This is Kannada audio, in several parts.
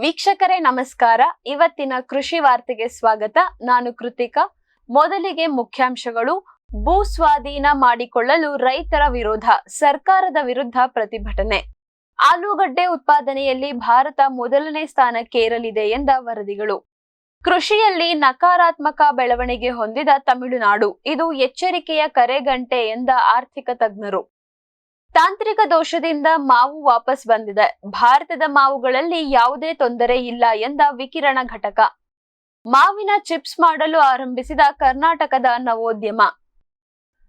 ವೀಕ್ಷಕರೇ ನಮಸ್ಕಾರ. ಇವತ್ತಿನ ಕೃಷಿ ವಾರ್ತೆಗೆ ಸ್ವಾಗತ. ನಾನು ಕೃತಿಕಾ. ಮೊದಲಿಗೆ ಮುಖ್ಯಾಂಶಗಳು. ಭೂ ಸ್ವಾಧೀನ ಮಾಡಿಕೊಳ್ಳಲು ರೈತರ ವಿರೋಧ, ಸರ್ಕಾರದ ವಿರುದ್ಧ ಪ್ರತಿಭಟನೆ. ಆಲೂಗಡ್ಡೆ ಉತ್ಪಾದನೆಯಲ್ಲಿ ಭಾರತ ಮೊದಲನೇ ಸ್ಥಾನಕ್ಕೇರಲಿದೆ ಎಂದ ವರದಿಗಳು. ಕೃಷಿಯಲ್ಲಿ ನಕಾರಾತ್ಮಕ ಬೆಳವಣಿಗೆ ಹೊಂದಿದ ತಮಿಳುನಾಡು, ಇದು ಎಚ್ಚರಿಕೆಯ ಕರೆಗಂಟೆ ಎಂದ ಆರ್ಥಿಕ ತಜ್ಞರು. ತಾಂತ್ರಿಕ ದೋಷದಿಂದ ಮಾವು ವಾಪಸ್ ಬಂದಿದೆ, ಭಾರತದ ಮಾವುಗಳಲ್ಲಿ ಯಾವುದೇ ತೊಂದರೆ ಇಲ್ಲ ಎಂದ ವಿಕಿರಣ ಘಟಕ. ಮಾವಿನ ಚಿಪ್ಸ್ ಮಾಡಲು ಆರಂಭಿಸಿದ ಕರ್ನಾಟಕದ ನವೋದ್ಯಮ.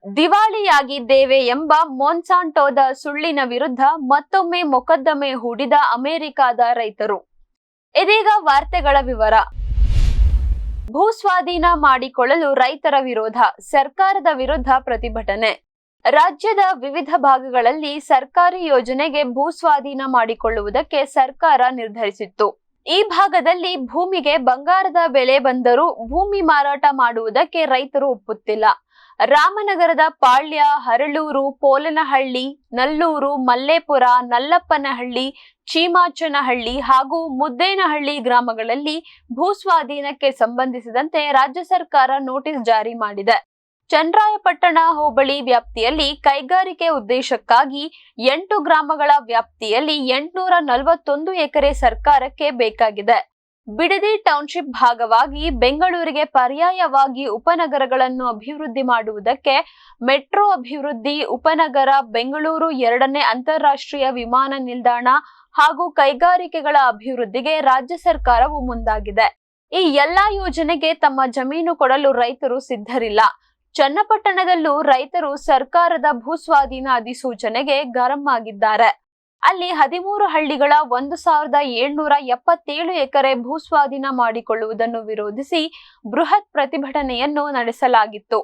ದಿವಾಳಿಯಾಗಿದ್ದೇವೆ ಎಂಬ ಮೊನ್ಸಾಂಟೋದ ಸುಳ್ಳಿನ ವಿರುದ್ಧ ಮತ್ತೊಮ್ಮೆ ಮೊಕದ್ದಮೆ ಹೂಡಿದ ಅಮೆರಿಕದ ರೈತರು. ಇದೀಗ ವಾರ್ತೆಗಳ ವಿವರ. ಭೂ ಸ್ವಾಧೀನ ಮಾಡಿಕೊಳ್ಳಲು ರೈತರ ವಿರೋಧ, ಸರ್ಕಾರದ ವಿರುದ್ಧ ಪ್ರತಿಭಟನೆ. ರಾಜ್ಯದ ವಿವಿಧ ಭಾಗಗಳಲ್ಲಿ ಸರ್ಕಾರಿ ಯೋಜನೆಗೆ ಭೂ ಸ್ವಾಧೀನ ಮಾಡಿಕೊಳ್ಳುವುದಕ್ಕೆ ಸರ್ಕಾರ ನಿರ್ಧರಿಸಿತ್ತು. ಈ ಭಾಗದಲ್ಲಿ ಭೂಮಿಗೆ ಬಂಗಾರದ ಬೆಲೆ ಬಂದರೂ ಭೂಮಿ ಮಾರಾಟ ಮಾಡುವುದಕ್ಕೆ ರೈತರು ಒಪ್ಪುತ್ತಿಲ್ಲ. ರಾಮನಗರದ ಪಾಳ್ಯ, ಹರಳೂರು, ಪೋಲನಹಳ್ಳಿ, ನಲ್ಲೂರು, ಮಲ್ಲೇಪುರ, ನಲ್ಲಪ್ಪನಹಳ್ಳಿ, ಚೀಮಾಚನಹಳ್ಳಿ ಹಾಗೂ ಮುದ್ದೇನಹಳ್ಳಿ ಗ್ರಾಮಗಳಲ್ಲಿ ಭೂ ಸ್ವಾಧೀನಕ್ಕೆ ಸಂಬಂಧಿಸಿದಂತೆ ರಾಜ್ಯ ಸರ್ಕಾರ ನೋಟಿಸ್ ಜಾರಿ ಮಾಡಿದೆ. ಚನ್ನರಾಯಪಟ್ಟಣ ಹೋಬಳಿ ವ್ಯಾಪ್ತಿಯಲ್ಲಿ ಕೈಗಾರಿಕೆ ಉದ್ದೇಶಕ್ಕಾಗಿ 8 ಗ್ರಾಮಗಳ ವ್ಯಾಪ್ತಿಯಲ್ಲಿ 841 ಎಕರೆ ಸರ್ಕಾರಕ್ಕೆ ಬೇಕಾಗಿದೆ. ಬಿಡದಿ ಟೌನ್ಶಿಪ್ ಭಾಗವಾಗಿ ಬೆಂಗಳೂರಿಗೆ ಪರ್ಯಾಯವಾಗಿ ಉಪನಗರಗಳನ್ನು ಅಭಿವೃದ್ಧಿ ಮಾಡುವುದಕ್ಕೆ ಮೆಟ್ರೋ ಅಭಿವೃದ್ಧಿ, ಉಪನಗರ, ಬೆಂಗಳೂರು 2ನೇ ಅಂತಾರಾಷ್ಟ್ರೀಯ ವಿಮಾನ ನಿಲ್ದಾಣ ಹಾಗೂ ಕೈಗಾರಿಕೆಗಳ ಅಭಿವೃದ್ಧಿಗೆ ರಾಜ್ಯ ಸರ್ಕಾರವು ಮುಂದಾಗಿದೆ. ಈ ಎಲ್ಲಾ ಯೋಜನೆಗೆ ತಮ್ಮ ಜಮೀನು ಕೊಡಲು ರೈತರು ಸಿದ್ಧರಿಲ್ಲ. ಚನ್ನಪಟ್ಟಣದಲ್ಲೂ ರೈತರು ಸರ್ಕಾರದ ಭೂಸ್ವಾಧೀನ ಅಧಿಸೂಚನೆಗೆ ಗರಂ ಆಗಿದ್ದಾರೆ. ಅಲ್ಲಿ 13 ಹಳ್ಳಿಗಳ 1777 ಎಕರೆ ಭೂಸ್ವಾಧೀನ ಮಾಡಿಕೊಳ್ಳುವುದನ್ನು ವಿರೋಧಿಸಿ ಬೃಹತ್ ಪ್ರತಿಭಟನೆಯನ್ನು ನಡೆಸಲಾಗಿತ್ತು.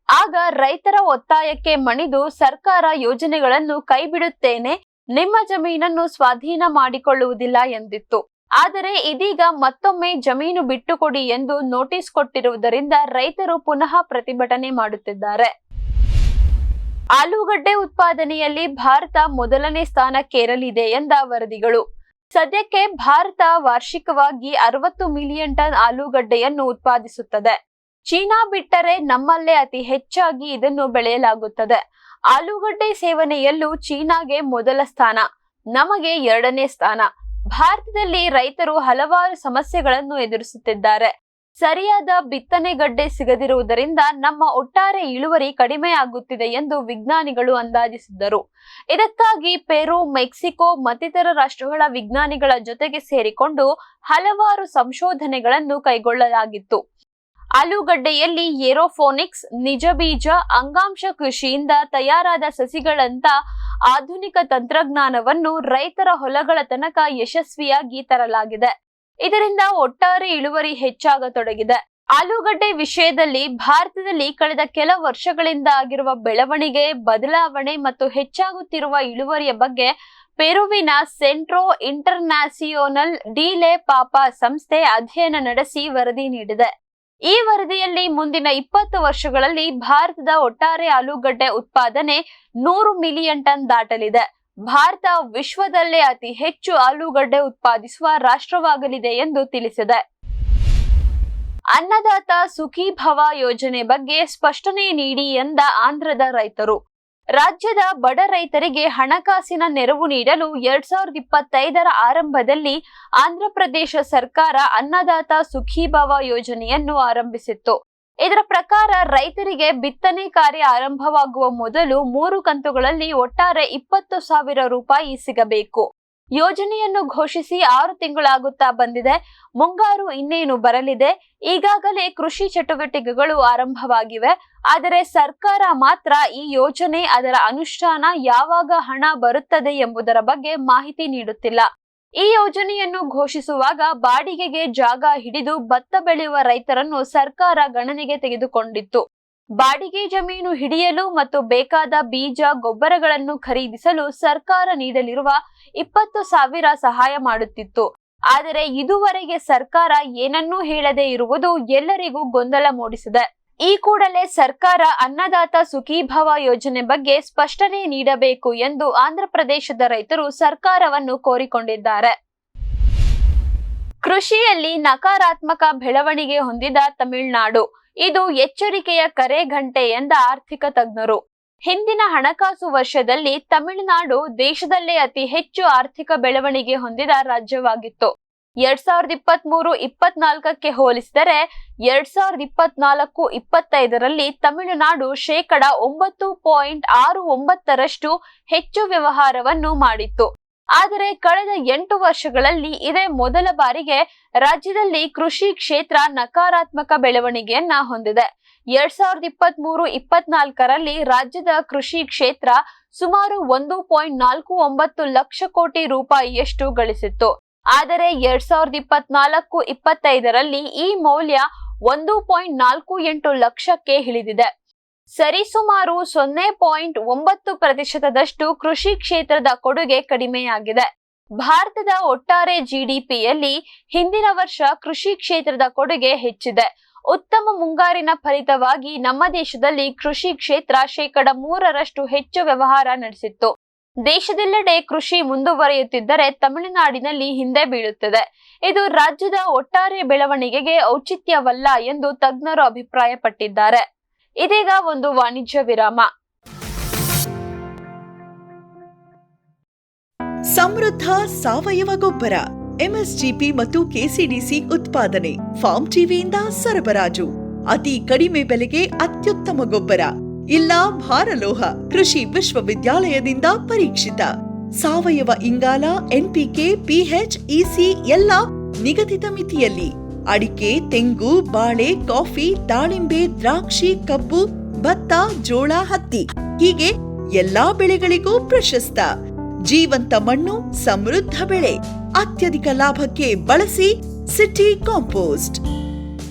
ಆಗ ರೈತರ ಒತ್ತಾಯಕ್ಕೆ ಮಣಿದು ಸರ್ಕಾರ ಯೋಜನೆಗಳನ್ನು ಕೈಬಿಡುತ್ತೇನೆ, ನಿಮ್ಮ ಜಮೀನನ್ನು ಸ್ವಾಧೀನ ಮಾಡಿಕೊಳ್ಳುವುದಿಲ್ಲ ಎಂದಿತ್ತು. ಆದರೆ ಇದೀಗ ಮತ್ತೊಮ್ಮೆ ಜಮೀನು ಬಿಟ್ಟುಕೊಡಿ ಎಂದು ನೋಟಿಸ್ ಕೊಟ್ಟಿರುವುದರಿಂದ ರೈತರು ಪುನಃ ಪ್ರತಿಭಟನೆ ಮಾಡುತ್ತಿದ್ದಾರೆ. ಆಲೂಗಡ್ಡೆ ಉತ್ಪಾದನೆಯಲ್ಲಿ ಭಾರತ ಮೊದಲನೇ ಸ್ಥಾನಕ್ಕೇರಲಿದೆ ಎಂದ ವರದಿಗಳು. ಸದ್ಯಕ್ಕೆ ಭಾರತ ವಾರ್ಷಿಕವಾಗಿ 60 ಮಿಲಿಯನ್ ಟನ್ ಆಲೂಗಡ್ಡೆಯನ್ನು ಉತ್ಪಾದಿಸುತ್ತದೆ. ಚೀನಾ ಬಿಟ್ಟರೆ ನಮ್ಮಲ್ಲೇ ಅತಿ ಹೆಚ್ಚಾಗಿ ಇದನ್ನು ಬೆಳೆಯಲಾಗುತ್ತದೆ. ಆಲೂಗಡ್ಡೆ ಸೇವನೆಯಲ್ಲೂ ಚೀನಾಗೆ ಮೊದಲ ಸ್ಥಾನ, ನಮಗೆ 2ನೇ ಸ್ಥಾನ. ಭಾರತದಲ್ಲಿ ರೈತರು ಹಲವಾರು ಸಮಸ್ಯೆಗಳನ್ನು ಎದುರಿಸುತ್ತಿದ್ದಾರೆ. ಸರಿಯಾದ ಬಿತ್ತನೆ ಗಡ್ಡೆ ಸಿಗದಿರುವುದರಿಂದ ನಮ್ಮ ಒಟ್ಟಾರೆ ಇಳುವರಿ ಕಡಿಮೆ ಆಗುತ್ತಿದೆ ಎಂದು ವಿಜ್ಞಾನಿಗಳು ಅಂದಾಜಿಸಿದ್ದರು. ಇದಕ್ಕಾಗಿ ಪೆರು, ಮೆಕ್ಸಿಕೋ ಮತ್ತಿತರ ರಾಷ್ಟ್ರಗಳ ವಿಜ್ಞಾನಿಗಳ ಜೊತೆಗೆ ಸೇರಿಕೊಂಡು ಹಲವಾರು ಸಂಶೋಧನೆಗಳನ್ನು ಕೈಗೊಳ್ಳಲಾಗಿತ್ತು. ಆಲೂಗಡ್ಡೆಯಲ್ಲಿ ಏರೋಫೋನಿಕ್ಸ್, ನಿಜ ಬೀಜ, ಅಂಗಾಂಶ ಕೃಷಿಯಿಂದ ತಯಾರಾದ ಸಸಿಗಳಂತ ಆಧುನಿಕ ತಂತ್ರಜ್ಞಾನವನ್ನು ರೈತರ ಹೊಲಗಳ ತನಕ ಯಶಸ್ವಿಯಾಗಿ ತರಲಾಗಿದೆ. ಇದರಿಂದ ಒಟ್ಟಾರೆ ಇಳುವರಿ ಹೆಚ್ಚಾಗತೊಡಗಿದೆ. ಆಲೂಗಡ್ಡೆ ವಿಷಯದಲ್ಲಿ ಭಾರತದಲ್ಲಿ ಕಳೆದ ಕೆಲ ವರ್ಷಗಳಿಂದ ಆಗಿರುವ ಬೆಳವಣಿಗೆ, ಬದಲಾವಣೆ ಮತ್ತು ಹೆಚ್ಚಾಗುತ್ತಿರುವ ಇಳುವರಿಯ ಬಗ್ಗೆ ಪೆರುವಿನ ಸೆಂಟ್ರೋ ಇಂಟರ್ನ್ಯಾಸಿಯೋನಲ್ ಡಿ ಲೆ ಪಾಪಾ ಸಂಸ್ಥೆ ಅಧ್ಯಯನ ನಡೆಸಿ ವರದಿ ನೀಡಿದೆ. ಈ ವರದಿಯಲ್ಲಿ ಮುಂದಿನ 20 ವರ್ಷಗಳಲ್ಲಿ ಭಾರತದ ಒಟ್ಟಾರೆ ಆಲೂಗಡ್ಡೆ ಉತ್ಪಾದನೆ 100 ಮಿಲಿಯನ್ ಟನ್ ದಾಟಲಿದೆ. ಭಾರತ ವಿಶ್ವದಲ್ಲೇ ಅತಿ ಹೆಚ್ಚು ಆಲೂಗಡ್ಡೆ ಉತ್ಪಾದಿಸುವ ರಾಷ್ಟ್ರವಾಗಲಿದೆ ಎಂದು ತಿಳಿಸಿದೆ. ಅನ್ನದಾತ ಸುಖೀಭವ ಯೋಜನೆ ಬಗ್ಗೆ ಸ್ಪಷ್ಟನೆ ನೀಡಿ ಎಂದ ಆಂಧ್ರದ ರೈತರು. ರಾಜ್ಯದ ಬಡ ರೈತರಿಗೆ ಹಣಕಾಸಿನ ನೆರವು ನೀಡಲು 2025ರ ಆರಂಭದಲ್ಲಿ ಆಂಧ್ರಪ್ರದೇಶ ಸರ್ಕಾರ ಅನ್ನದಾತ ಸುಖೀಭವ ಯೋಜನೆಯನ್ನು ಆರಂಭಿಸಿತ್ತು. ಇದರ ಪ್ರಕಾರ ರೈತರಿಗೆ ಬಿತ್ತನೆ ಕಾರ್ಯ ಆರಂಭವಾಗುವ ಮೊದಲು 3 ಕಂತುಗಳಲ್ಲಿ ಒಟ್ಟಾರೆ 20,000 ರೂಪಾಯಿ ಸಿಗಬೇಕು. ಯೋಜನೆಯನ್ನು ಘೋಷಿಸಿ 6 ತಿಂಗಳಾಗುತ್ತಾ ಬಂದಿದೆ. ಮುಂಗಾರು ಇನ್ನೇನು ಬರಲಿದೆ. ಈಗಾಗಲೇ ಕೃಷಿ ಚಟುವಟಿಕೆಗಳು ಆರಂಭವಾಗಿವೆ. ಆದರೆ ಸರ್ಕಾರ ಮಾತ್ರ ಈ ಯೋಜನೆ, ಅದರ ಅನುಷ್ಠಾನ, ಯಾವಾಗ ಹಣ ಬರುತ್ತದೆ ಎಂಬುದರ ಬಗ್ಗೆ ಮಾಹಿತಿ ನೀಡುತ್ತಿಲ್ಲ. ಈ ಯೋಜನೆಯನ್ನು ಘೋಷಿಸುವಾಗ ಬಾಡಿಗೆಗೆ ಜಾಗ ಹಿಡಿದು ಭತ್ತ ಬೆಳೆಯುವ ರೈತರನ್ನು ಸರ್ಕಾರ ಗಣನೆಗೆ ತೆಗೆದುಕೊಂಡಿತ್ತು. ಬಾಡಿಗೆ ಜಮೀನು ಹಿಡಿಯಲು ಮತ್ತು ಬೇಕಾದ ಬೀಜ, ಗೊಬ್ಬರಗಳನ್ನು ಖರೀದಿಸಲು ಸರ್ಕಾರ ನೀಡಲಿರುವ 20,000 ಸಹಾಯ ಮಾಡುತ್ತಿತ್ತು. ಆದರೆ ಇದುವರೆಗೆ ಸರ್ಕಾರ ಏನನ್ನೂ ಹೇಳದೇ ಇರುವುದು ಎಲ್ಲರಿಗೂ ಗೊಂದಲ ಮೂಡಿಸಿದೆ. ಈ ಕೂಡಲೇ ಸರ್ಕಾರ ಅನ್ನದಾತ ಸುಖೀಭವ ಯೋಜನೆ ಬಗ್ಗೆ ಸ್ಪಷ್ಟನೆ ನೀಡಬೇಕು ಎಂದು ಆಂಧ್ರಪ್ರದೇಶದ ರೈತರು ಸರ್ಕಾರವನ್ನು ಕೋರಿಕೊಂಡಿದ್ದಾರೆ. ಕೃಷಿಯಲ್ಲಿ ನಕಾರಾತ್ಮಕ ಬೆಳವಣಿಗೆ ಹೊಂದಿದ ತಮಿಳುನಾಡು, ಇದು ಎಚ್ಚರಿಕೆಯ ಕರೆ ಗಂಟೆ ಎಂದ ಆರ್ಥಿಕ ತಜ್ಞರು. ಹಿಂದಿನ ಹಣಕಾಸು ವರ್ಷದಲ್ಲಿ ತಮಿಳುನಾಡು ದೇಶದಲ್ಲೇ ಅತಿ ಹೆಚ್ಚು ಆರ್ಥಿಕ ಬೆಳವಣಿಗೆ ಹೊಂದಿದ ರಾಜ್ಯವಾಗಿತ್ತು. 2023-24ಕ್ಕೆ ಹೋಲಿಸಿದರೆ 2024-25ರಲ್ಲಿ ತಮಿಳುನಾಡು ಶೇಕಡ 9.69ರಷ್ಟು ಹೆಚ್ಚು ವ್ಯವಹಾರವನ್ನು ಮಾಡಿತ್ತು. ಆದರೆ ಕಳೆದ 8 ವರ್ಷಗಳಲ್ಲಿ ಇದೇ ಮೊದಲ ಬಾರಿಗೆ ರಾಜ್ಯದಲ್ಲಿ ಕೃಷಿ ಕ್ಷೇತ್ರ ನಕಾರಾತ್ಮಕ ಬೆಳವಣಿಗೆಯನ್ನ ಹೊಂದಿದೆ. 2023-24ರಲ್ಲಿ ರಾಜ್ಯದ ಕೃಷಿ ಕ್ಷೇತ್ರ ಸುಮಾರು 1.49 ಲಕ್ಷ ಕೋಟಿ ರೂಪಾಯಿಯಷ್ಟು ಗಳಿಸಿತ್ತು. ಆದರೆ 2024-25ರಲ್ಲಿ ಈ ಮೌಲ್ಯ 1.48 ಲಕ್ಷಕ್ಕೆ ಇಳಿದಿದೆ. ಸರಿಸುಮಾರು 0.9% ಕೃಷಿ ಕ್ಷೇತ್ರದ ಕೊಡುಗೆ ಕಡಿಮೆಯಾಗಿದೆ. ಭಾರತದ ಒಟ್ಟಾರೆ ಜಿಡಿಪಿಯಲ್ಲಿ ಹಿಂದಿನ ವರ್ಷ ಕೃಷಿ ಕ್ಷೇತ್ರದ ಕೊಡುಗೆ ಹೆಚ್ಚಿದೆ. ಉತ್ತಮ ಮುಂಗಾರಿನ ಫಲಿತವಾಗಿ ನಮ್ಮ ದೇಶದಲ್ಲಿ ಕೃಷಿ ಕ್ಷೇತ್ರ ಶೇಕಡ 3ರಷ್ಟು ಹೆಚ್ಚು ವ್ಯವಹಾರ ನಡೆಸಿತ್ತು. ದೇಶದೆಲ್ಲೆಡೆ ಕೃಷಿ ಮುಂದುವರಿಯುತ್ತಿದ್ದರೆ ತಮಿಳುನಾಡಿನಲ್ಲಿ ಹಿಂದೆ ಬೀಳುತ್ತದೆ. ಇದು ರಾಜ್ಯದ ಒಟ್ಟಾರೆ ಬೆಳವಣಿಗೆಗೆ ಔಚಿತ್ಯವಲ್ಲ ಎಂದು ತಜ್ಞರು ಅಭಿಪ್ರಾಯಪಟ್ಟಿದ್ದಾರೆ. ಇದೀಗ ಒಂದು ವಾಣಿಜ್ಯ ವಿರಾಮ. ಸಮೃದ್ಧ ಸಾವಯವ ಗೊಬ್ಬರ, ಎಂಎಸ್ಜಿಪಿ ಮತ್ತು ಕೆಸಿಡಿಸಿ ಉತ್ಪಾದನೆ, ಫಾರ್ಮ್ ಟಿವಿಯಿಂದ ಸರಬರಾಜು. ಅತಿ ಕಡಿಮೆ ಬೆಲೆಗೆ ಅತ್ಯುತ್ತಮ ಗೊಬ್ಬರ. ಇಲ್ಲ ಭಾರಲೋಹ, ಕೃಷಿ ವಿಶ್ವವಿದ್ಯಾಲಯದಿಂದ ಪರೀಕ್ಷಿತ ಸಾವಯವ ಇಂಗಾಲ, ಎನ್ಪಿಕೆ, ಪಿಎಚ್, ಇಸಿ ಎಲ್ಲ ನಿಗದಿತ ಮಿತಿಯಲ್ಲಿ. ಅಡಿಕೆ, ತೆಂಗು, ಬಾಳೆ, ಕಾಫಿ, ದಾಳಿಂಬೆ, ದ್ರಾಕ್ಷಿ, ಕಬ್ಬು, ಭತ್ತ, ಜೋಳ, ಹತ್ತಿ ಹೀಗೆ ಎಲ್ಲಾ ಬೆಳೆಗಳಿಗೂ ಪ್ರಶಸ್ತ. ಜೀವಂತ ಮಣ್ಣು, ಸಮೃದ್ಧ ಬೆಳೆ, ಅತ್ಯಧಿಕ ಲಾಭಕ್ಕೆ ಬಳಸಿ ಸಿಟಿ ಕಾಂಪೋಸ್ಟ್.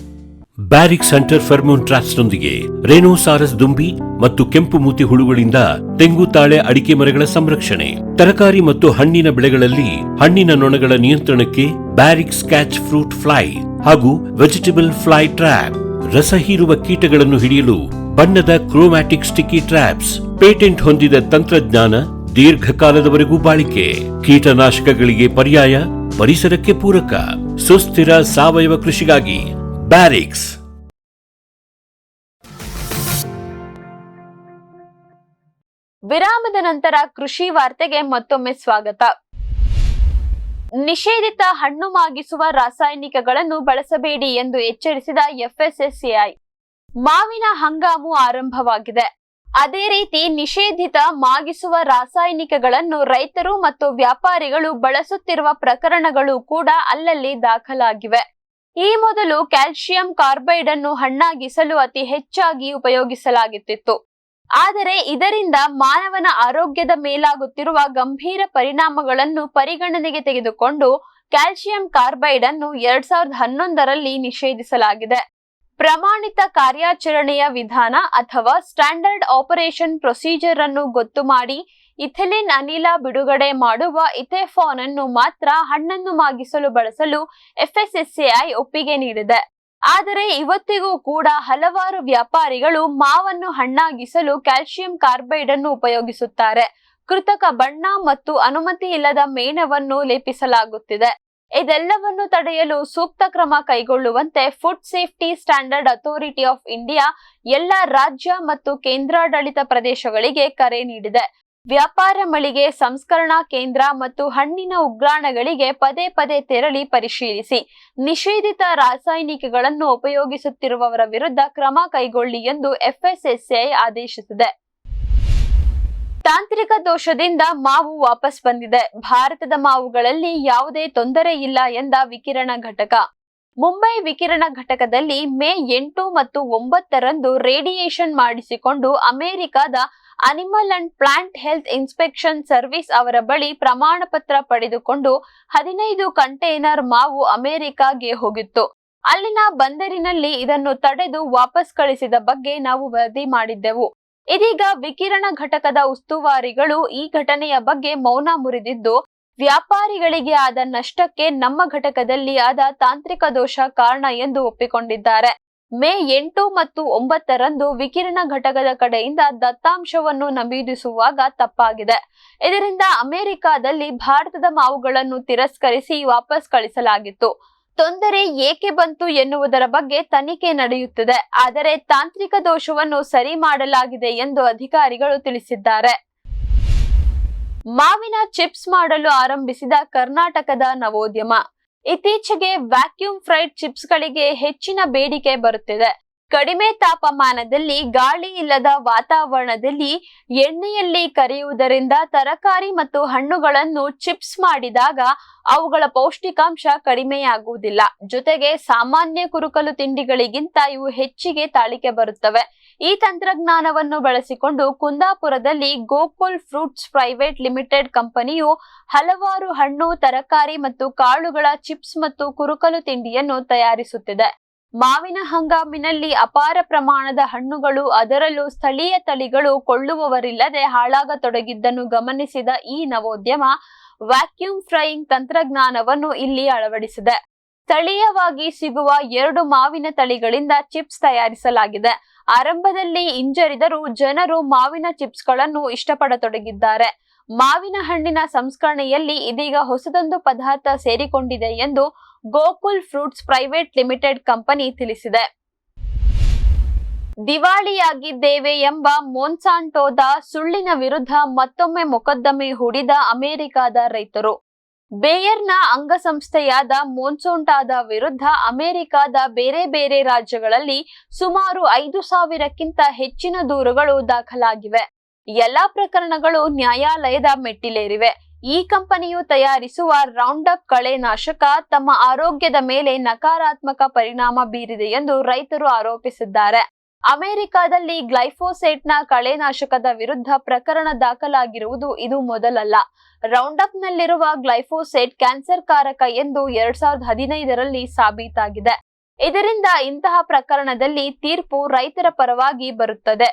ಬ್ಯಾರಿಕ್ ಸೆಂಟರ್ ಫೆರ್ಮೋನ್ ಟ್ರಾಪ್ಸ್ನೊಂದಿಗೆ ರೇನೋಸಾರಸ್ ದುಂಬಿ ಮತ್ತು ಕೆಂಪು ಮೂತಿ ಹುಳುಗಳಿಂದ ತೆಂಗು, ತಾಳೆ, ಅಡಿಕೆ ಮರಗಳ ಸಂರಕ್ಷಣೆ. ತರಕಾರಿ ಮತ್ತು ಹಣ್ಣಿನ ಬೆಳೆಗಳಲ್ಲಿ ಹಣ್ಣಿನ ನೊಣಗಳ ನಿಯಂತ್ರಣಕ್ಕೆ ಬ್ಯಾರಿಕ್ ಸ್ಕ್ಯಾಚ್ ಫ್ರೂಟ್ ಫ್ಲೈ ಹಾಗೂ ವೆಜಿಟೇಬಲ್ ಫ್ಲೈ ಟ್ರ್ಯಾಪ್. ರಸ ಹೀರುವ ಕೀಟಗಳನ್ನು ಹಿಡಿಯಲು ಬಣ್ಣದ ಕ್ರೋಮ್ಯಾಟಿಕ್ ಸ್ಟಿಕ್ಕಿ ಟ್ರ್ಯಾಪ್ಸ್. ಪೇಟೆಂಟ್ ಹೊಂದಿದ ತಂತ್ರಜ್ಞಾನ, ದೀರ್ಘಕಾಲದವರೆಗೂ ಬಾಳಿಕೆ. ಕೀಟನಾಶಕಗಳಿಗೆ ಪರ್ಯಾಯ, ಪರಿಸರಕ್ಕೆ ಪೂರಕ. ಸುಸ್ಥಿರ ಸಾವಯವ ಕೃಷಿಗಾಗಿ ಬ್ಯಾರಿಕ್ಸ್. ವಿರಾಮದ ನಂತರ ಕೃಷಿ ವಾರ್ತೆಗೆ ಮತ್ತೊಮ್ಮೆ ಸ್ವಾಗತ. ನಿಷೇಧಿತ ಹಣ್ಣು ಮಾಗಿಸುವ ರಾಸಾಯನಿಕಗಳನ್ನು ಬಳಸಬೇಡಿ ಎಂದು ಎಚ್ಚರಿಸಿದ ಎಫ್ಎಸ್ಎಸ್ಎಐ. ಮಾವಿನ ಹಂಗಾಮು ಆರಂಭವಾಗಿದೆ. ಅದೇ ರೀತಿ ನಿಷೇಧಿತ ಮಾಗಿಸುವ ರಾಸಾಯನಿಕಗಳನ್ನು ರೈತರು ಮತ್ತು ವ್ಯಾಪಾರಿಗಳು ಬಳಸುತ್ತಿರುವ ಪ್ರಕರಣಗಳು ಕೂಡ ಅಲ್ಲಲ್ಲಿ ದಾಖಲಾಗಿವೆ. ಈ ಮೊದಲು ಕ್ಯಾಲ್ಸಿಯಂ ಕಾರ್ಬೈಡ್ ಅನ್ನು ಹಣ್ಣಾಗಿಸಲು ಅತಿ ಹೆಚ್ಚಾಗಿ ಉಪಯೋಗಿಸಲಾಗುತ್ತಿತ್ತು. ಆದರೆ ಇದರಿಂದ ಮಾನವನ ಆರೋಗ್ಯದ ಮೇಲಾಗುತ್ತಿರುವ ಗಂಭೀರ ಪರಿಣಾಮಗಳನ್ನು ಪರಿಗಣನೆಗೆ ತೆಗೆದುಕೊಂಡು ಕ್ಯಾಲ್ಸಿಯಂ ಕಾರ್ಬೈಡ್ ಅನ್ನು 2011ರಲ್ಲಿ ನಿಷೇಧಿಸಲಾಗಿದೆ. ಪ್ರಮಾಣಿತ ಕಾರ್ಯಾಚರಣೆಯ ವಿಧಾನ ಅಥವಾ ಸ್ಟ್ಯಾಂಡರ್ಡ್ ಆಪರೇಷನ್ ಪ್ರೊಸೀಜರ್ ಅನ್ನು ಗೊತ್ತು ಮಾಡಿ ಇಥಿಲಿನ್ ಅನಿಲ ಬಿಡುಗಡೆ ಮಾಡುವ ಇಥೆಫಾನ್ ಅನ್ನು ಮಾತ್ರ ಹಣ್ಣನ್ನು ಮಾಗಿಸಲು ಬಳಸಲು ಎಫ್ಎಸ್ಎಸ್ಎಐ ಒಪ್ಪಿಗೆ ನೀಡಿದೆ. ಆದರೆ ಇವತ್ತಿಗೂ ಕೂಡ ಹಲವಾರು ವ್ಯಾಪಾರಿಗಳು ಮಾವನ್ನು ಹಣ್ಣಾಗಿಸಲು ಕ್ಯಾಲ್ಸಿಯಂ ಕಾರ್ಬೈಡ್ ಅನ್ನು ಉಪಯೋಗಿಸುತ್ತಾರೆ. ಕೃತಕ ಬಣ್ಣ ಮತ್ತು ಅನುಮತಿ ಇಲ್ಲದ ಮೇಣವನ್ನು ಲೇಪಿಸಲಾಗುತ್ತಿದೆ. ಇದೆಲ್ಲವನ್ನು ತಡೆಯಲು ಸೂಕ್ತ ಕ್ರಮ ಕೈಗೊಳ್ಳುವಂತೆ food safety standard authority of India ಎಲ್ಲ ರಾಜ್ಯ ಮತ್ತು ಕೇಂದ್ರಾಡಳಿತ ಪ್ರದೇಶಗಳಿಗೆ ಕರೆ ನೀಡಿದೆ. ವ್ಯಾಪಾರ ಮಳಿಗೆ, ಸಂಸ್ಕರಣಾ ಕೇಂದ್ರ ಮತ್ತು ಹಣ್ಣಿನ ಉಗ್ರಾಣಗಳಿಗೆ ಪದೇ ಪದೇ ತೆರಳಿ ಪರಿಶೀಲಿಸಿ ನಿಷೇಧಿತ ರಾಸಾಯನಿಕಗಳನ್ನು ಉಪಯೋಗಿಸುತ್ತಿರುವವರ ವಿರುದ್ಧ ಕ್ರಮ ಕೈಗೊಳ್ಳಿ ಎಂದು ಎಫ್ಎಸ್ಎಸ್ಎಐ ಆದೇಶಿಸಿದೆ. ತಾಂತ್ರಿಕ ದೋಷದಿಂದ ಮಾವು ವಾಪಸ್ ಬಂದಿದೆ. ಭಾರತದ ಮಾವುಗಳಲ್ಲಿ ಯಾವುದೇ ತೊಂದರೆ ಇಲ್ಲ ಎಂದ ವಿಕಿರಣ ಘಟಕ. ಮುಂಬೈ ವಿಕಿರಣ ಘಟಕದಲ್ಲಿ ಮೇ 8 ಮತ್ತು 9ರಂದು ರೇಡಿಯೇಷನ್ ಮಾಡಿಸಿಕೊಂಡು ಅಮೆರಿಕದ animal and plant health inspection service ಅವರ ಬಳಿ ಪ್ರಮಾಣ ಪತ್ರ ಪಡೆದುಕೊಂಡು 15 ಕಂಟೈನರ್ ಮಾವು ಅಮೆರಿಕಾಗೆ ಹೋಗಿತ್ತು. ಅಲ್ಲಿನ ಬಂದರಿನಲ್ಲಿ ಇದನ್ನು ತಡೆದು ವಾಪಸ್ ಕಳಿಸಿದ ಬಗ್ಗೆ ನಾವು ವರದಿ ಮಾಡಿದ್ದೆವು. ಇದೀಗ ವಿಕಿರಣ ಘಟಕದ ಉಸ್ತುವಾರಿಗಳು ಈ ಘಟನೆಯ ಬಗ್ಗೆ ಮೌನ ಮುರಿದಿದ್ದು, ವ್ಯಾಪಾರಿಗಳಿಗೆ ಆದ ನಷ್ಟಕ್ಕೆ ನಮ್ಮ ಘಟಕದಲ್ಲಿ ಆದ ತಾಂತ್ರಿಕ ದೋಷ ಕಾರಣ ಎಂದು ಒಪ್ಪಿಕೊಂಡಿದ್ದಾರೆ. ಮೇ 8 ಮತ್ತು 9ರಂದು ವಿಕಿರಣ ಘಟಕದ ಕಡೆಯಿಂದ ದತ್ತಾಂಶವನ್ನು ನಮೂದಿಸುವಾಗ ತಪ್ಪಾಗಿದೆ. ಇದರಿಂದ ಅಮೆರಿಕಾದಲ್ಲಿ ಭಾರತದ ಮಾವುಗಳನ್ನು ತಿರಸ್ಕರಿಸಿ ವಾಪಸ್ ಕಳಿಸಲಾಗಿತ್ತು. ತೊಂದರೆ ಏಕೆ ಬಂತು ಎನ್ನುವುದರ ಬಗ್ಗೆ ತನಿಖೆ ನಡೆಯುತ್ತಿದೆ. ಆದರೆ ತಾಂತ್ರಿಕ ದೋಷವನ್ನು ಸರಿ ಮಾಡಲಾಗಿದೆ ಎಂದು ಅಧಿಕಾರಿಗಳು ತಿಳಿಸಿದ್ದಾರೆ. ಮಾವಿನ ಚಿಪ್ಸ್ ಮಾಡಲು ಆರಂಭಿಸಿದ ಕರ್ನಾಟಕದ ನವೋದ್ಯಮ. ಇತ್ತೀಚೆಗೆ ವ್ಯಾಕ್ಯೂಮ್ ಫ್ರೈಡ್ ಚಿಪ್ಸ್ಗಳಿಗೆ ಹೆಚ್ಚಿನ ಬೇಡಿಕೆ ಬರುತ್ತಿದೆ. ಕಡಿಮೆ ತಾಪಮಾನದಲ್ಲಿ, ಗಾಳಿ ಇಲ್ಲದ ವಾತಾವರಣದಲ್ಲಿ ಎಣ್ಣೆಯಲ್ಲಿ ಕರಿಯುವುದರಿಂದ ತರಕಾರಿ ಮತ್ತು ಹಣ್ಣುಗಳನ್ನು ಚಿಪ್ಸ್ ಮಾಡಿದಾಗ ಅವುಗಳ ಪೌಷ್ಟಿಕಾಂಶ ಕಡಿಮೆಯಾಗುವುದಿಲ್ಲ. ಜೊತೆಗೆ ಸಾಮಾನ್ಯ ಕುರುಕಲು ತಿಂಡಿಗಳಿಗಿಂತ ಇವು ಹೆಚ್ಚಿಗೆ ತಾಳಿಕೆ ಬರುತ್ತವೆ. ಈ ತಂತ್ರಜ್ಞಾನವನ್ನು ಬಳಸಿಕೊಂಡು ಕುಂದಾಪುರದಲ್ಲಿ ಗೋಕುಲ್ ಫ್ರೂಟ್ಸ್ ಪ್ರೈವೇಟ್ ಲಿಮಿಟೆಡ್ ಕಂಪನಿಯು ಹಲವಾರು ಹಣ್ಣು, ತರಕಾರಿ ಮತ್ತು ಕಾಳುಗಳ ಚಿಪ್ಸ್ ಮತ್ತು ಕುರುಕಲು ತಿಂಡಿಯನ್ನು ತಯಾರಿಸುತ್ತಿದೆ. ಮಾವಿನ ಹಂಗಾಮಿನಲ್ಲಿ ಅಪಾರ ಪ್ರಮಾಣದ ಹಣ್ಣುಗಳು, ಅದರಲ್ಲೂ ಸ್ಥಳೀಯ ತಳಿಗಳು ಕೊಳ್ಳುವವರಿಲ್ಲದೆ ಹಾಳಾಗತೊಡಗಿದ್ದನ್ನು ಗಮನಿಸಿದ ಈ ನವೋದ್ಯಮ ವ್ಯಾಕ್ಯೂಮ್ ಫ್ರೈಯಿಂಗ್ ತಂತ್ರಜ್ಞಾನವನ್ನು ಇಲ್ಲಿ ಅಳವಡಿಸಿದೆ. ಸ್ಥಳೀಯವಾಗಿ ಸಿಗುವ 2 ಮಾವಿನ ತಳಿಗಳಿಂದ ಚಿಪ್ಸ್ ತಯಾರಿಸಲಾಗಿದೆ. ಆರಂಭದಲ್ಲಿ ಹಿಂಜರಿದರೂ ಜನರು ಮಾವಿನ ಚಿಪ್ಸ್ಗಳನ್ನು ಇಷ್ಟಪಡತೊಡಗಿದ್ದಾರೆ. ಮಾವಿನ ಹಣ್ಣಿನ ಸಂಸ್ಕರಣೆಯಲ್ಲಿ ಇದೀಗ ಹೊಸದೊಂದು ಪದಾರ್ಥ ಸೇರಿಕೊಂಡಿದೆ ಎಂದು Gokul fruits private limited company ತಿಳಿಸಿದೆ. ದಿವಾಳಿಯಾಗಿದ್ದೇವೆ ಎಂಬ ಮೊನ್ಸಾಂಟೋದ ಸುಳ್ಳಿನ ವಿರುದ್ಧ ಮತ್ತೊಮ್ಮೆ ಮೊಕದ್ದಮೆ ಹೂಡಿದ ಅಮೆರಿಕದ ರೈತರು. ಬೇಯರ್ನ ಅಂಗಸಂಸ್ಥೆಯಾದ ಮೊನ್ಸಾಂಟೋದ ವಿರುದ್ಧ ಅಮೆರಿಕದ ಬೇರೆ ಬೇರೆ ರಾಜ್ಯಗಳಲ್ಲಿ ಸುಮಾರು 5,000ಕ್ಕಿಂತ ಹೆಚ್ಚಿನ ದೂರುಗಳು ದಾಖಲಾಗಿವೆ. ಎಲ್ಲಾ ಪ್ರಕರಣಗಳು ನ್ಯಾಯಾಲಯದ ಮೆಟ್ಟಿಲೇರಿವೆ. ಈ ಕಂಪನಿಯು ತಯಾರಿಸುವ ರೌಂಡಪ್ ಕಳೆನಾಶಕ ತಮ್ಮ ಆರೋಗ್ಯದ ಮೇಲೆ ನಕಾರಾತ್ಮಕ ಪರಿಣಾಮ ಬೀರಿದೆ ಎಂದು ರೈತರು ಆರೋಪಿಸಿದ್ದಾರೆ. ಅಮೆರಿಕದಲ್ಲಿ ಗ್ಲೈಫೋಸೇಟ್ನ ಕಳೆನಾಶಕದ ವಿರುದ್ಧ ಪ್ರಕರಣ ದಾಖಲಾಗಿರುವುದು ಇದು ಮೊದಲಲ್ಲ. ರೌಂಡಪ್ನಲ್ಲಿರುವ ಗ್ಲೈಫೋಸೇಟ್ ಕ್ಯಾನ್ಸರ್ ಕಾರಕ ಎಂದು 2015ರಲ್ಲಿ ಸಾಬೀತಾಗಿದೆ. ಇದರಿಂದ ಇಂತಹ ಪ್ರಕರಣದಲ್ಲಿ ತೀರ್ಪು ರೈತರ ಪರವಾಗಿ ಬರುತ್ತದೆ.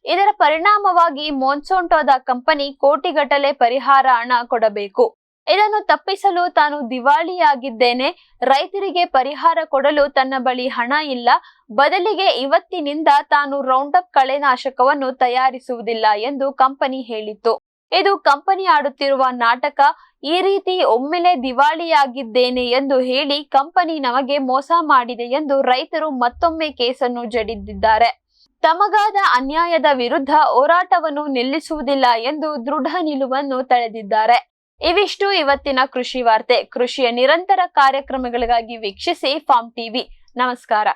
ಇದರ ಪರಿಣಾಮವಾಗಿ ಮೊನ್ಸಾಂಟೋದ ಕಂಪನಿ ಕೋಟಿಗಟ್ಟಲೆ ಪರಿಹಾರ ಹಣ ಕೊಡಬೇಕು. ಇದನ್ನು ತಪ್ಪಿಸಲು ತಾನು ದಿವಾಳಿಯಾಗಿದ್ದೇನೆ, ರೈತರಿಗೆ ಪರಿಹಾರ ಕೊಡಲು ತನ್ನ ಬಳಿ ಹಣ ಇಲ್ಲ, ಬದಲಿಗೆ ಇವತ್ತಿನಿಂದ ತಾನು ರೌಂಡಪ್ ಕಳೆನಾಶಕವನ್ನು ತಯಾರಿಸುವುದಿಲ್ಲ ಎಂದು ಕಂಪನಿ ಹೇಳಿತ್ತು. ಇದು ಕಂಪನಿ ಆಡುತ್ತಿರುವ ನಾಟಕ. ಈ ರೀತಿ ಒಮ್ಮೆಲೆ ದಿವಾಳಿಯಾಗಿದ್ದೇನೆ ಎಂದು ಹೇಳಿ ಕಂಪನಿ ನಮಗೆ ಮೋಸ ಮಾಡಿದೆ ಎಂದು ರೈತರು ಮತ್ತೊಮ್ಮೆ ಕೇಸನ್ನು ಜಡಿದಿದ್ದಾರೆ. ತಮಗಾದ ಅನ್ಯಾಯದ ವಿರುದ್ಧ ಹೋರಾಟವನ್ನು ನಿಲ್ಲಿಸುವುದಿಲ್ಲ ಎಂದು ದೃಢ ನಿಲುವನ್ನು ತಳೆದಿದ್ದಾರೆ. ಇವಿಷ್ಟು ಇವತ್ತಿನ ಕೃಷಿ ವಾರ್ತೆ. ಕೃಷಿಯ ನಿರಂತರ ಕಾರ್ಯಕ್ರಮಗಳಿಗಾಗಿ ವೀಕ್ಷಿಸಿ ಫಾರ್ಮ್ ಟಿವಿ. ನಮಸ್ಕಾರ.